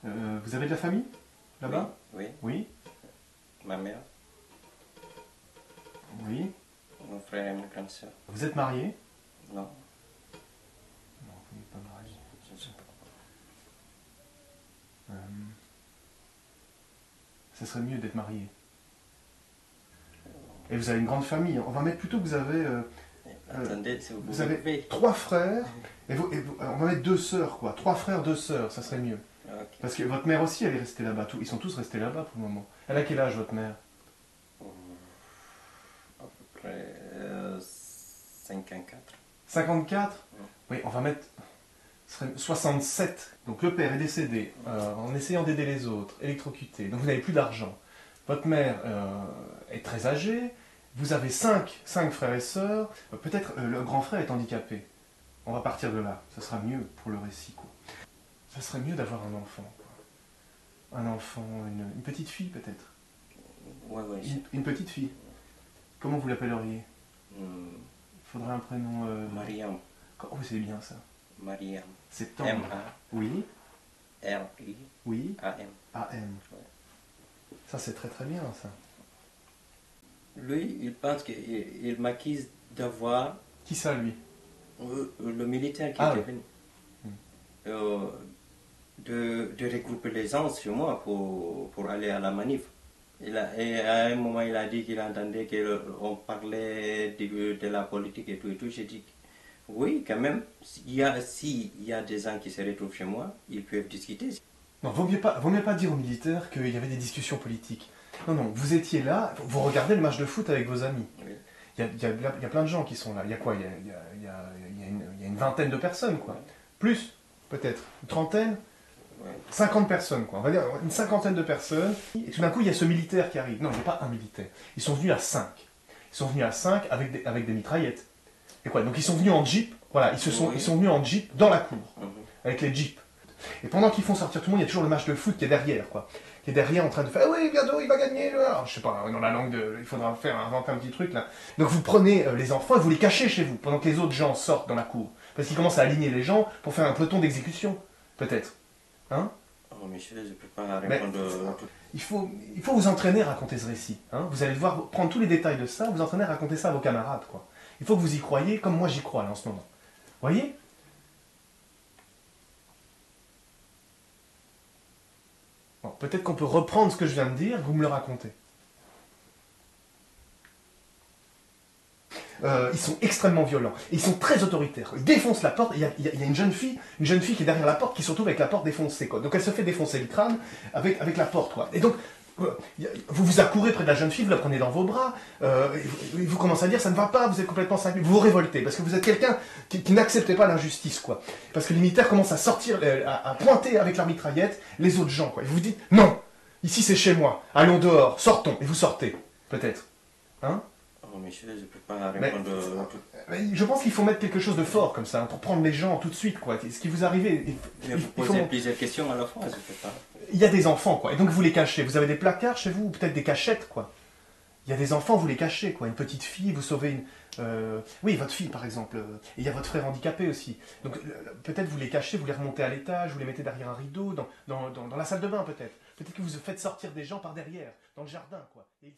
Vous avez de la famille là-bas? Oui, Oui. ma mère, Oui. mon frère et ma grande sœur. Vous êtes marié? Non, Non, vous n'êtes pas marié. je ne sais pas. Ça serait mieux d'être marié. Et vous avez une grande famille. On va mettre plutôt que vous avez... Attendez, si vous avez 3 frères, on va mettre 2 sœurs, quoi. 3 frères, 2 sœurs, ça serait mieux. Ok. Parce que votre mère aussi, elle est restée là-bas. Ils sont tous restés là-bas pour le moment. Elle a quel âge, votre mère? À peu près 54. 54? Oui, on va mettre... Ce serait 67. Donc le père est décédé en essayant d'aider les autres, électrocuté. Donc vous n'avez plus d'argent. Votre mère est très âgée. Vous avez 5 frères et sœurs. Peut-être le grand frère est handicapé. On va partir de là. Ça sera mieux pour le récit, quoi. Ça serait mieux d'avoir un enfant, quoi. Un enfant, une petite fille peut-être. Ouais, ouais. Une petite fille. Comment vous l'appelleriez? Hmm, Il faudrait un prénom... Mariam. Oh, c'est bien ça. Mariam. C'est tendre. Oui, M-A-R-I-A-M. oui, A-M. Ça, c'est très très bien, ça. Lui, il pense qu'il m'accuse d'avoir Qui ça, lui? le militaire qui Ah, était oui. venu. De regrouper les gens sur moi pour aller à la manif. Et à un moment, il a dit qu'il entendait qu'on parlait de la politique et tout. J'ai dit, oui, quand même, s'il y a des gens qui se retrouvent chez moi, ils peuvent discuter. Non, vaut mieux pas dire aux militaires qu'il y avait des discussions politiques. Non, non, vous étiez là, vous regardez le match de foot avec vos amis. Oui. Il y a plein de gens qui sont là. Il y a quoi? Il y a une vingtaine de personnes, quoi. Plus, peut-être. Une trentaine? Ouais. 50 personnes, quoi. On va dire une cinquantaine de personnes. Et tout d'un coup, il y a ce militaire qui arrive. Non, il n'y a pas un militaire. Ils sont venus à 5. Ils sont venus à 5 avec des mitraillettes. Et quoi? Donc ils sont venus en jeep. Voilà, ils sont venus en jeep dans la cour. Avec les jeeps. Et pendant qu'ils font sortir tout le monde, il y a toujours le match de foot qui est derrière, quoi. Qui est derrière en train de faire « Ah oui, bientôt, il va gagner !» Alors, je sais pas, dans la langue de... Il faudra inventer un petit truc, là. Donc vous prenez les enfants et vous les cachez chez vous, pendant que les autres gens sortent dans la cour. Parce qu'ils commencent à aligner les gens pour faire un peloton d'exécution. Peut-être. Hein? Oh, monsieur, je ne peux pas répondre. Il faut vous entraîner à raconter ce récit. Hein? Vous allez devoir prendre tous les détails de ça, vous entraîner à raconter ça à vos camarades, quoi. Il faut que vous y croyiez comme moi j'y crois, là, en ce moment. Voyez? Bon, peut-être qu'on peut reprendre ce que je viens de dire, vous me le racontez. Ils sont extrêmement violents. Et ils sont très autoritaires. Ils défoncent la porte. Il y a une jeune fille qui est derrière la porte qui se retrouve avec la porte défoncée, quoi. Donc elle se fait défoncer le crâne avec la porte, quoi. Et donc, vous vous accourez près de la jeune fille, vous la prenez dans vos bras, et vous commencez à dire ça ne va pas, vous êtes complètement cinglé, vous vous révoltez, parce que vous êtes quelqu'un qui n'acceptait pas l'injustice, quoi. Parce que les militaires commencent à sortir, à pointer avec leur mitraillette les autres gens, quoi. Et vous vous dites non, ici c'est chez moi, allons dehors, sortons, et vous sortez, peut-être. Hein? Oh, monsieur, je ne peux pas répondre. Je pense qu'il faut mettre quelque chose de fort comme ça, hein, pour prendre les gens tout de suite, quoi. Ce qui vous arrive. Vous posez plusieurs questions à la fois, je ne peux pas. Il y a des enfants, quoi. Et donc vous les cachez. Vous avez des placards chez vous, ou peut-être des cachettes, quoi. Il y a des enfants, vous les cachez, quoi. Une petite fille, vous sauvez une... Oui, votre fille, par exemple. Et il y a votre frère handicapé aussi. Donc peut-être vous les cachez, vous les remontez à l'étage, vous les mettez derrière un rideau, dans la salle de bain, peut-être. Peut-être que vous faites sortir des gens par derrière, dans le jardin, quoi. Et ils